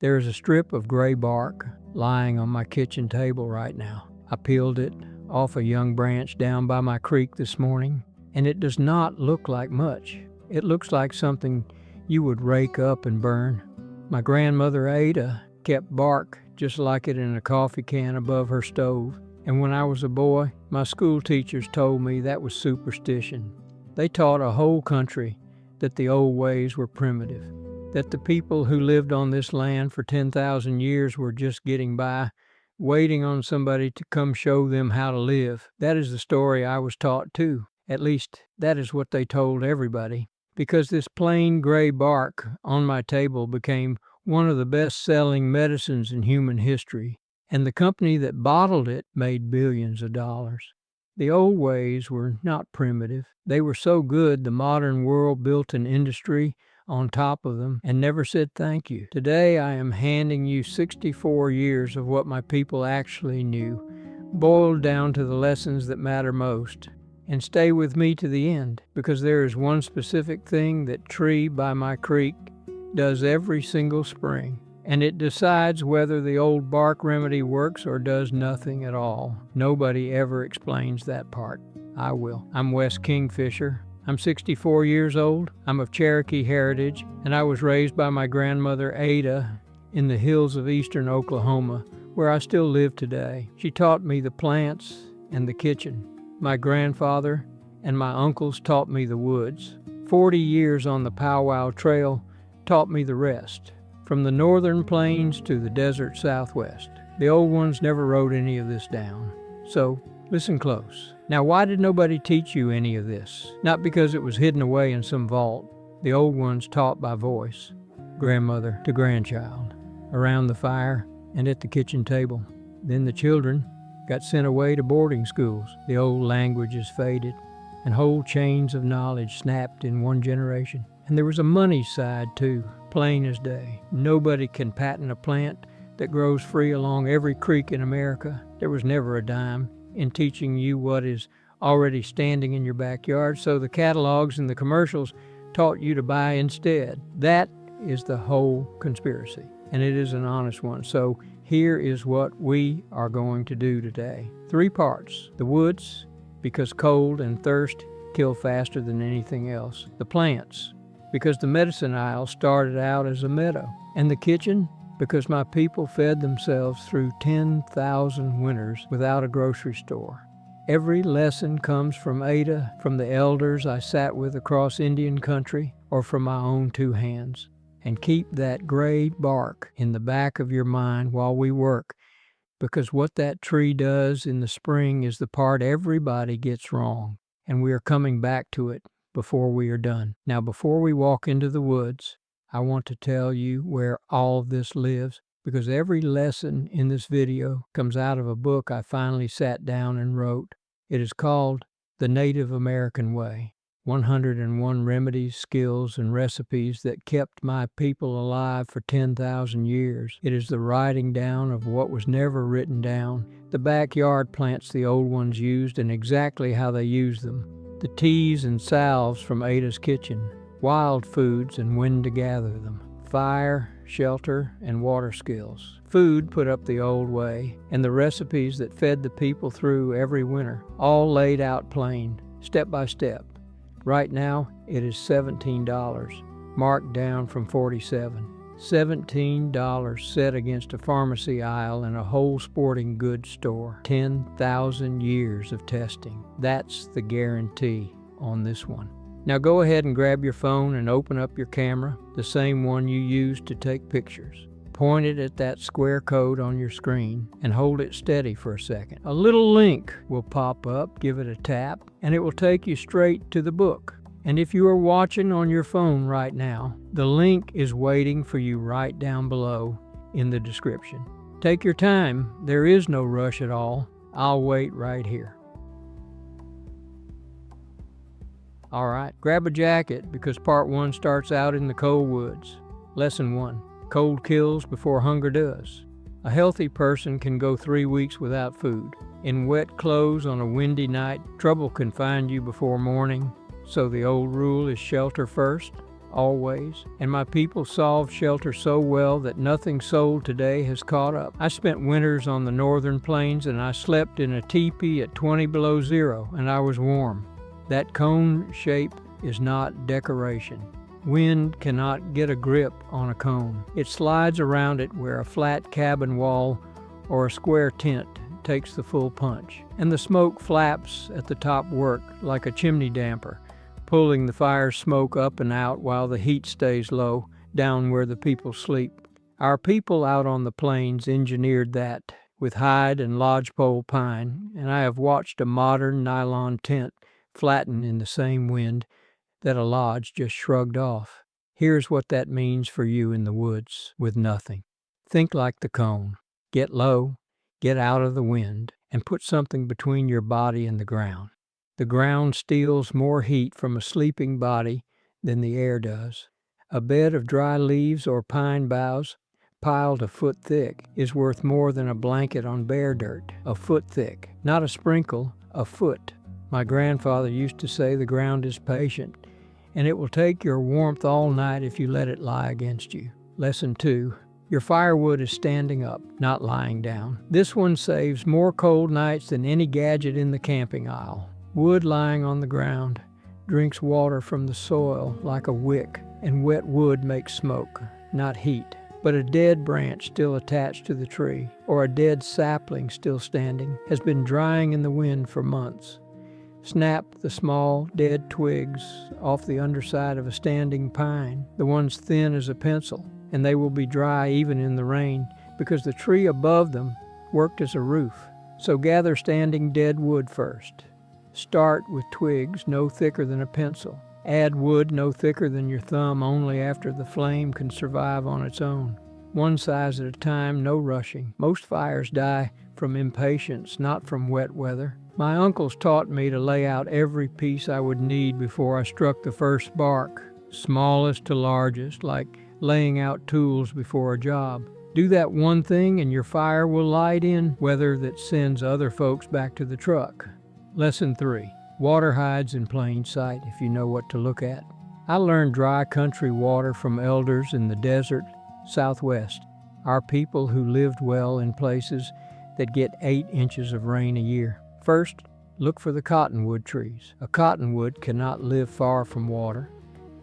There is a strip of gray bark lying on my kitchen table right now. I peeled it off a young branch down by my creek this morning, and it does not look like much. It looks like something you would rake up and burn. My grandmother Ada kept bark just like it in a coffee can above her stove, and when I was a boy, my school teachers told me that was superstition. They taught a whole country that the old ways were primitive, that the people who lived on this land for 10,000 years were just getting by, waiting on somebody to come show them how to live. That is the story I was taught too. At least, that is what they told everybody. Because this plain gray bark on my table became one of the best-selling medicines in human history, and the company that bottled it made billions of dollars. The old ways were not primitive. They were so good the modern world built an industry on top of them and never said thank you. Today I am handing you 64 years of what my people actually knew, boiled down to the lessons that matter most. And stay with me to the end, because there is one specific thing that tree by my creek does every single spring, and it decides whether the old bark remedy works or does nothing at all. Nobody ever explains that part. I will. I'm Wes Kingfisher. I'm 64 years old. I'm of Cherokee heritage, and I was raised by my grandmother Ada in the hills of eastern Oklahoma, where I still live today. She taught me the plants and the kitchen. My grandfather and my uncles taught me the woods. 40 years on the powwow trail taught me the rest, from the northern plains to the desert southwest. The old ones never wrote any of this down, so listen close. Now, why did nobody teach you any of this? Not because it was hidden away in some vault. The old ones taught by voice, grandmother to grandchild, around the fire and at the kitchen table. Then the children got sent away to boarding schools. The old languages faded, and whole chains of knowledge snapped in one generation. And there was a money side too, plain as day. Nobody can patent a plant that grows free along every creek in America. There was never a dime in teaching you what is already standing in your backyard, so the catalogs and the commercials taught you to buy instead. That is the whole conspiracy, and it is an honest one. So here is what we are going to do today. 3 parts. The woods, because cold and thirst kill faster than anything else. The plants, because the medicine aisle started out as a meadow. And the kitchen, because my people fed themselves through 10,000 winters without a grocery store. Every lesson comes from Ada, from the elders I sat with across Indian country, or from my own 2 hands. And keep that gray bark in the back of your mind while we work, because what that tree does in the spring is the part everybody gets wrong, and we are coming back to it before we are done. Now, before we walk into the woods, I want to tell you where all of this lives, because every lesson in this video comes out of a book I finally sat down and wrote. It is called The Native American Way. 101 remedies, skills, and recipes that kept my people alive for 10,000 years. It is the writing down of what was never written down, the backyard plants the old ones used and exactly how they used them, the teas and salves from Ada's kitchen, wild foods and when to gather them, fire, shelter, and water skills, food put up the old way, and the recipes that fed the people through every winter, all laid out plain, step by step. Right now, it is $17, marked down from $47. $17 set against a pharmacy aisle in a whole sporting goods store. 10,000 years of testing. That's the guarantee on this one. Now go ahead and grab your phone and open up your camera, the same one you used to take pictures. Point it at that square code on your screen and hold it steady for a second. A little link will pop up, give it a tap, and it will take you straight to the book. And if you are watching on your phone right now, the link is waiting for you right down below in the description. Take your time, there is no rush at all. I'll wait right here. All right, grab a jacket because part 1 starts out in the cold woods. Lesson 1. Cold kills before hunger does. A healthy person can go 3 weeks without food. In wet clothes on a windy night, trouble can find you before morning, so the old rule is shelter first, always, and my people solved shelter so well that nothing sold today has caught up. I spent winters on the northern plains, and I slept in a teepee at 20 below zero, and I was warm. That cone shape is not decoration. Wind cannot get a grip on a cone. It slides around it where a flat cabin wall or a square tent takes the full punch, and the smoke flaps at the top work like a chimney damper, pulling the fire smoke up and out while the heat stays low down where the people sleep. Our people out on the plains engineered that with hide and lodgepole pine, and I have watched a modern nylon tent flatten in the same wind that a lodge just shrugged off. Here's what that means for you in the woods with nothing. Think like the cone. Get low, get out of the wind, and put something between your body and the ground. The ground steals more heat from a sleeping body than the air does. A bed of dry leaves or pine boughs piled a foot thick is worth more than a blanket on bare dirt, a foot thick. Not a sprinkle, a foot. My grandfather used to say the ground is patient, and it will take your warmth all night if you let it lie against you. Lesson 2. Your firewood is standing up, not lying down. This one saves more cold nights than any gadget in the camping aisle. Wood lying on the ground drinks water from the soil like a wick, and wet wood makes smoke, not heat. But a dead branch still attached to the tree, or a dead sapling still standing, has been drying in the wind for months. Snap the small, dead twigs off the underside of a standing pine, the ones thin as a pencil, and they will be dry even in the rain because the tree above them worked as a roof. So gather standing dead wood first. Start with twigs no thicker than a pencil. Add wood no thicker than your thumb only after the flame can survive on its own. One size at a time, no rushing. Most fires die from impatience, not from wet weather. My uncles taught me to lay out every piece I would need before I struck the first bark, smallest to largest, like laying out tools before a job. Do that one thing and your fire will light in weather that sends other folks back to the truck. Lesson 3. Water hides in plain sight if you know what to look at. I learned dry country water from elders in the desert Southwest, our people who lived well in places that get 8 inches of rain a year. First, look for the cottonwood trees. A cottonwood cannot live far from water,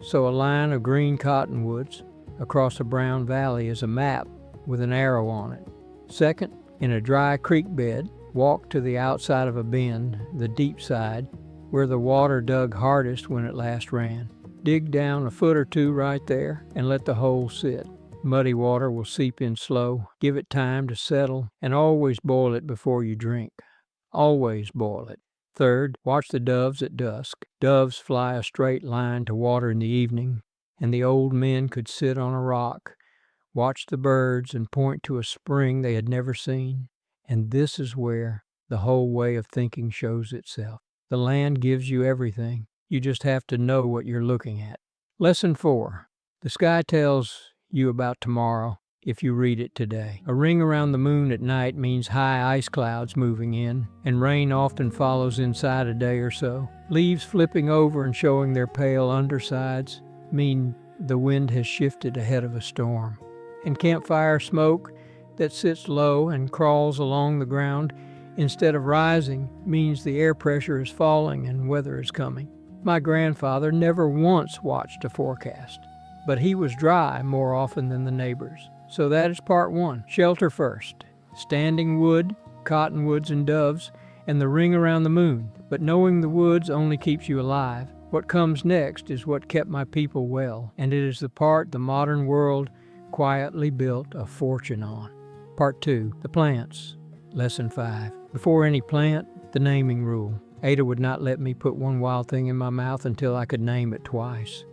so a line of green cottonwoods across a brown valley is a map with an arrow on it. Second, in a dry creek bed, walk to the outside of a bend, the deep side, where the water dug hardest when it last ran. Dig down a foot or two right there and let the hole sit. Muddy water will seep in slow. Give it time to settle, and always boil it before you drink. Always boil it. Third, watch the doves at dusk. Doves fly a straight line to water in the evening, and the old men could sit on a rock, watch the birds, and point to a spring they had never seen. And this is where the whole way of thinking shows itself. The land gives you everything. You just have to know what you're looking at. Lesson 4. The sky tells you about tomorrow if you read it today. A ring around the moon at night means high ice clouds moving in, and rain often follows inside a day or so. Leaves flipping over and showing their pale undersides mean the wind has shifted ahead of a storm. And campfire smoke that sits low and crawls along the ground instead of rising means the air pressure is falling and weather is coming. My grandfather never once watched a forecast, but he was dry more often than the neighbors. So that is part 1. Shelter first. Standing wood, cottonwoods and doves, and the ring around the moon. But knowing the woods only keeps you alive. What comes next is what kept my people well, and it is the part the modern world quietly built a fortune on. Part 2. The plants. Lesson 5. Before any plant, the naming rule. Ada would not let me put one wild thing in my mouth until I could name it twice.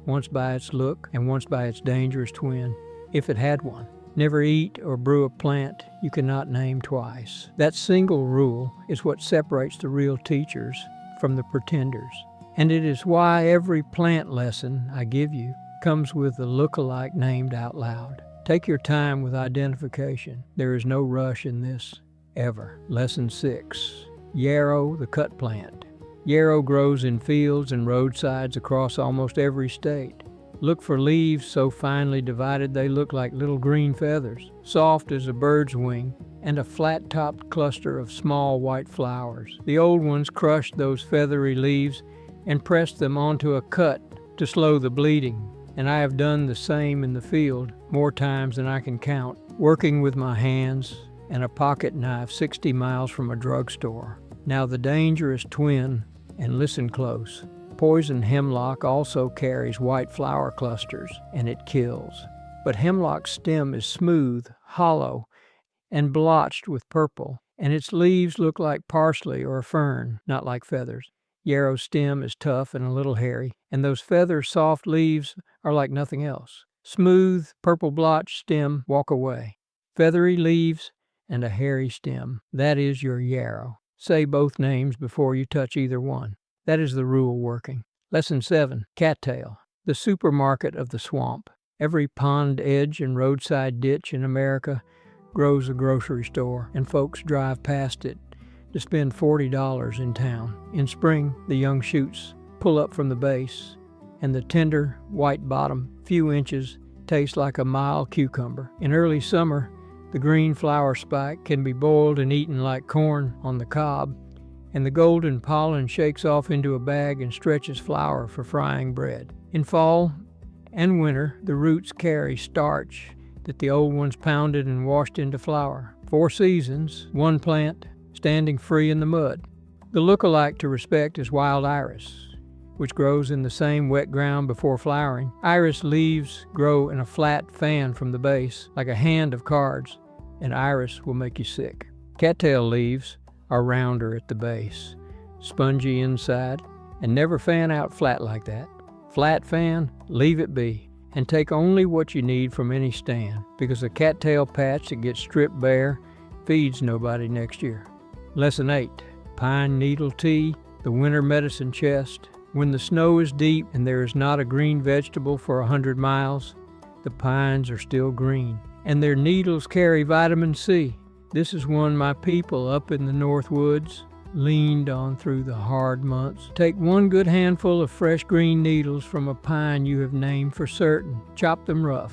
Once by its look, and once by its dangerous twin, if it had one. Never eat or brew a plant you cannot name twice. That single rule is what separates the real teachers from the pretenders. And it is why every plant lesson I give you comes with a look-alike named out loud. Take your time with identification. There is no rush in this, ever. Lesson 6. Yarrow, the cut plant. Yarrow grows in fields and roadsides across almost every state. Look for leaves so finely divided they look like little green feathers, soft as a bird's wing, and a flat-topped cluster of small white flowers. The old ones crushed those feathery leaves and pressed them onto a cut to slow the bleeding, and I have done the same in the field more times than I can count, working with my hands and a pocket knife 60 miles from a drugstore. Now the dangerous twin, and listen close. Poison hemlock also carries white flower clusters, and it kills. But hemlock's stem is smooth, hollow, and blotched with purple, and its leaves look like parsley or a fern, not like feathers. Yarrow's stem is tough and a little hairy, and those feather-soft leaves are like nothing else. Smooth, purple-blotched stem, walk away. Feathery leaves and a hairy stem. That is your yarrow. Say both names before you touch either one. That is the rule working. Lesson 7. Cattail, the supermarket of the swamp. Every pond edge and roadside ditch in America grows a grocery store, and folks drive past it to spend $40 in town. In spring, the young shoots pull up from the base, and the tender, white bottom, few inches, tastes like a mild cucumber. In early summer, the green flower spike can be boiled and eaten like corn on the cob, and the golden pollen shakes off into a bag and stretches flour for frying bread. In fall and winter, the roots carry starch that the old ones pounded and washed into flour. 4 seasons, one plant standing free in the mud. The look-alike to respect is wild iris, which grows in the same wet ground before flowering. Iris leaves grow in a flat fan from the base, like a hand of cards, and iris will make you sick. Cattail leaves are rounder at the base, spongy inside, and never fan out flat like that. Flat fan, leave it be, and take only what you need from any stand, because a cattail patch that gets stripped bare feeds nobody next year. Lesson 8. Pine needle tea, the winter medicine chest. When the snow is deep and there is not a green vegetable for 100 miles, the pines are still green, and their needles carry vitamin C. This is one my people up in the North Woods leaned on through the hard months. Take one good handful of fresh green needles from a pine you have named for certain. Chop them rough.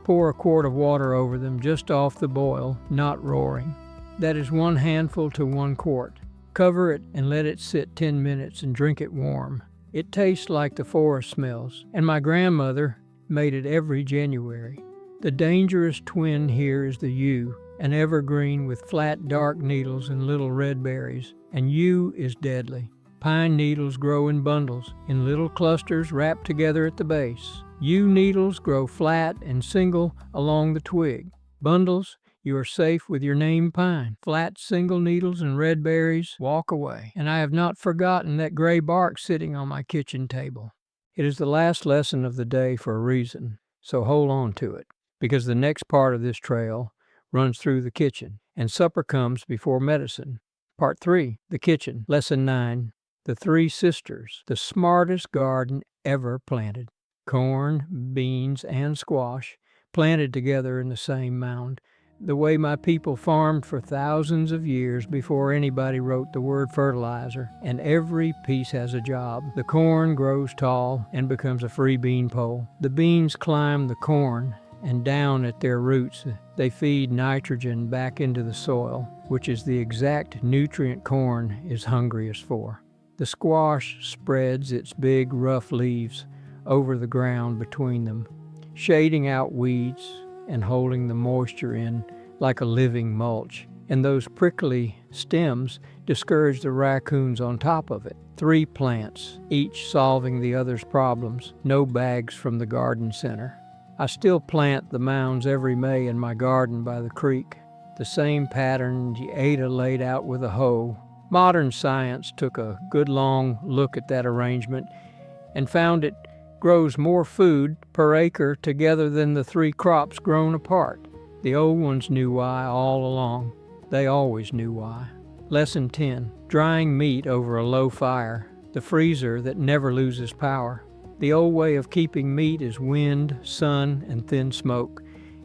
Pour a quart of water over them just off the boil, not roaring. That is 1 handful to 1 quart. Cover it and let it sit 10 minutes and drink it warm. It tastes like the forest smells, and my grandmother made it every January. The dangerous twin here is the yew, an evergreen with flat, dark needles and little red berries, and yew is deadly. Pine needles grow in bundles, in little clusters wrapped together at the base. Yew needles grow flat and single along the twig. Bundles, you are safe with your named pine. Flat, single needles and red berries, walk away. And I have not forgotten that gray bark sitting on my kitchen table. It is the last lesson of the day for a reason, so hold on to it, because the next part of this trail runs through the kitchen, and supper comes before medicine. Part 3, the kitchen. Lesson 9, the 3 sisters, the smartest garden ever planted. Corn, beans, and squash planted together in the same mound, the way my people farmed for thousands of years before anybody wrote the word fertilizer, and every piece has a job. The corn grows tall and becomes a free bean pole. The beans climb the corn, and down at their roots, they feed nitrogen back into the soil, which is the exact nutrient corn is hungriest for. The squash spreads its big, rough leaves over the ground between them, shading out weeds and holding the moisture in like a living mulch. And those prickly stems discourage the raccoons on top of it. 3 plants, each solving the other's problems. No bags from the garden center. I still plant the mounds every May in my garden by the creek, the same pattern Ada laid out with a hoe. Modern science took a good long look at that arrangement and found it grows more food per acre together than the 3 crops grown apart. The old ones knew why all along. They always knew why. Lesson 10, drying meat over a low fire, the freezer that never loses power. The old way of keeping meat is wind, sun, and thin smoke,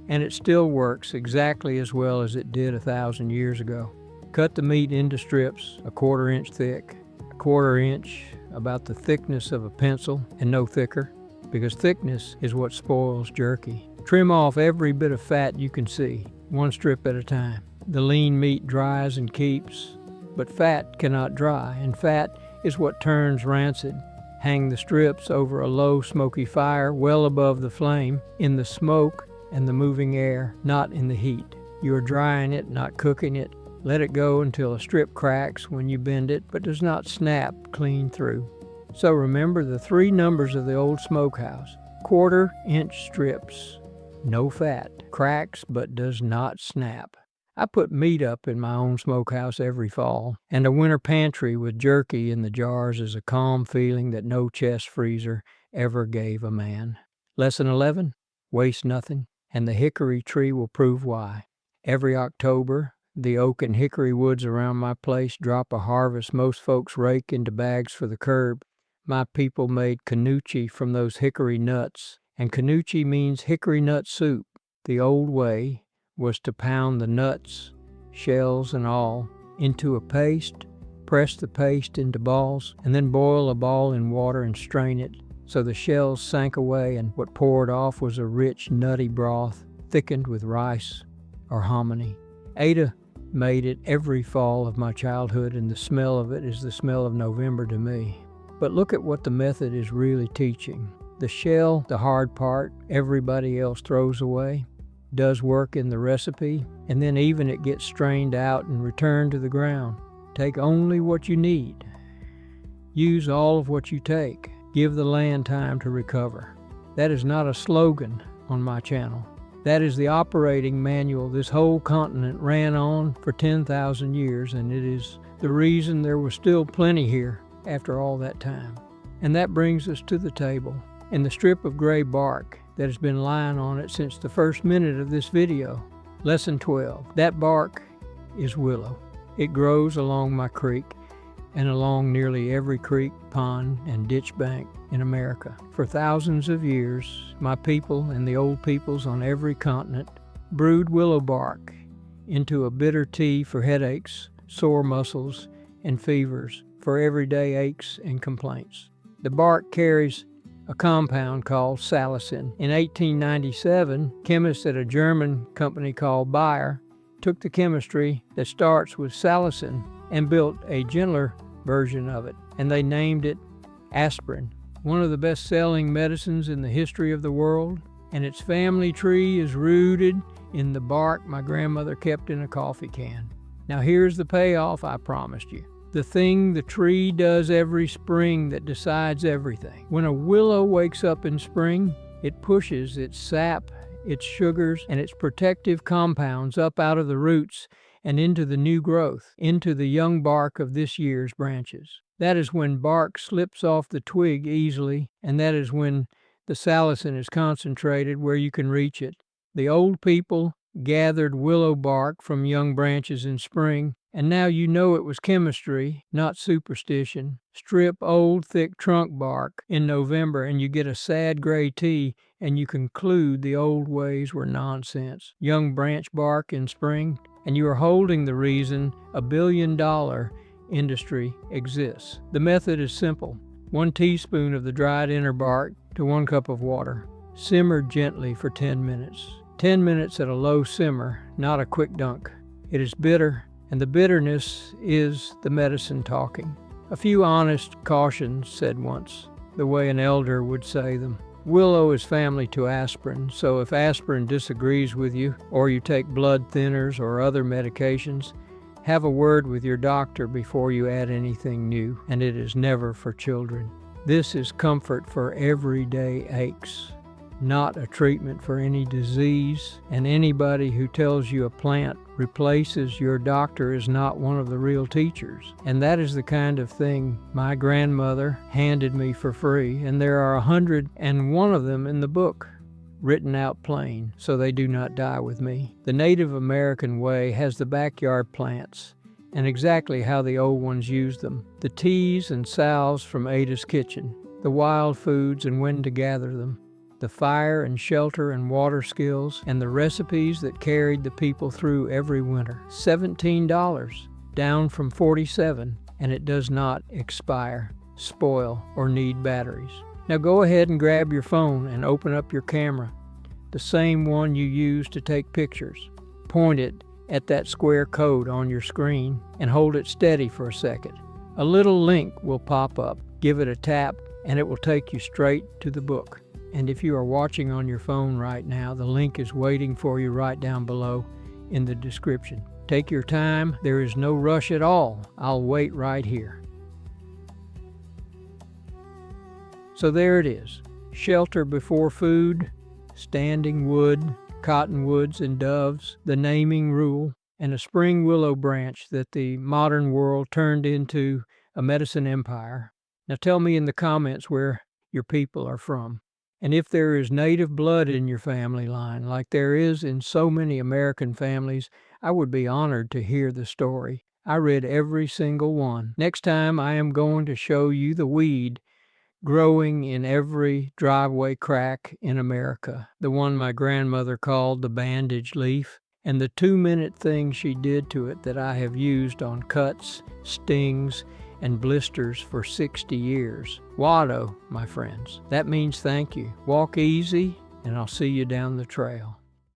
and it still works exactly as well as it did 1,000 years ago. Cut the meat into strips, a 1/4 inch thick, a 1/4 inch about the thickness of a pencil and no thicker. because thickness is what spoils jerky. Trim off every bit of fat you can see, one strip at a time. The lean meat dries and keeps, but fat cannot dry, and fat is what turns rancid. Hang the strips over a low smoky fire well above the flame, in the smoke and the moving air, not in the heat. You are drying it, not cooking it. Let it go until a strip cracks when you bend it, but does not snap clean through. So remember the 3 numbers of the old smokehouse. 1/4-inch strips, no fat, cracks but does not snap. I put meat up in my own smokehouse every fall, and a winter pantry with jerky in the jars is a calm feeling that no chest freezer ever gave a man. Lesson 11, waste nothing, and the hickory tree will prove why. Every October, the oak and hickory woods around my place drop a harvest most folks rake into bags for the curb. My people made canucci from those hickory nuts, and canucci means hickory nut soup. The old way was to pound the nuts, shells and all, into a paste, press the paste into balls, and then boil a ball in water and strain it so the shells sank away, and what poured off was a rich, nutty broth thickened with rice or hominy. Ada made it every fall of my childhood, and the smell of it is the smell of November to me. But look at what the method is really teaching. The shell, the hard part, everybody else throws away, does work in the recipe, and then even it gets strained out and returned to the ground. Take only what you need. Use all of what you take. Give the land time to recover. That is not a slogan on my channel. That is the operating manual this whole continent ran on for 10,000 years, and it is the reason there was still plenty here after all that time. And that brings us to the table and the strip of gray bark that has been lying on it since the first minute of this video. Lesson 12. That bark is willow. It grows along my creek and along nearly every creek, pond, and ditch bank in America. For thousands of years, my people and the old peoples on every continent brewed willow bark into a bitter tea for headaches, sore muscles, and fevers, for everyday aches and complaints. The bark carries a compound called salicin. In 1897, chemists at a German company called Bayer took the chemistry that starts with salicin and built a gentler version of it, and they named it aspirin, one of the best-selling medicines in the history of the world, and its family tree is rooted in the bark my grandmother kept in a coffee can. Now here's the payoff I promised you. The thing the tree does every spring that decides everything. When a willow wakes up in spring, it pushes its sap, its sugars, and its protective compounds up out of the roots and into the new growth, into the young bark of this year's branches. That is when bark slips off the twig easily, and that is when the salicin is concentrated where you can reach it. The old people gathered willow bark from young branches in spring, and now you know it was chemistry, not superstition. Strip old, thick trunk bark in November and you get a sad gray tea, and you conclude the old ways were nonsense. Young branch bark in spring, and you are holding the reason a billion-dollar industry exists. The method is simple. 1 teaspoon of the dried inner bark to 1 cup of water. Simmer gently for 10 minutes. 10 minutes at a low simmer, not a quick dunk. It is bitter, and the bitterness is the medicine talking. A few honest cautions said once, the way an elder would say them. Willow is family to aspirin, so if aspirin disagrees with you, or you take blood thinners or other medications, have a word with your doctor before you add anything new, and it is never for children. This is comfort for everyday aches, not a treatment for any disease, and anybody who tells you a plant replaces your doctor is not one of the real teachers. And that is the kind of thing my grandmother handed me for free, and there are 101 of them in the book, written out plain, so they do not die with me. The Native American way has the backyard plants, and exactly how the old ones used them. The teas and salves from Ada's kitchen, the wild foods and when to gather them, the fire and shelter and water skills, and the recipes that carried the people through every winter. $17, down from $47, and it does not expire, spoil, or need batteries. Now go ahead and grab your phone and open up your camera, the same one you use to take pictures. Point it at that square code on your screen and hold it steady for a second. A little link will pop up. Give it a tap and it will take you straight to the book. And if you are watching on your phone right now, the link is waiting for you right down below in the description. Take your time. There is no rush at all. I'll wait right here. So there it is. Shelter before food, standing wood, cottonwoods and doves, the naming rule, and a spring willow branch that the modern world turned into a medicine empire. Now tell me in the comments where your people are from. And if there is native blood in your family line, like there is in so many American families, I would be honored to hear the story. I read every single one. Next time I am going to show you the weed growing in every driveway crack in America, the one my grandmother called the bandage leaf, and the 2-minute thing she did to it that I have used on cuts, stings, and blisters for 60 years. Wado, my friends. That means thank you. Walk easy, and I'll see you down the trail.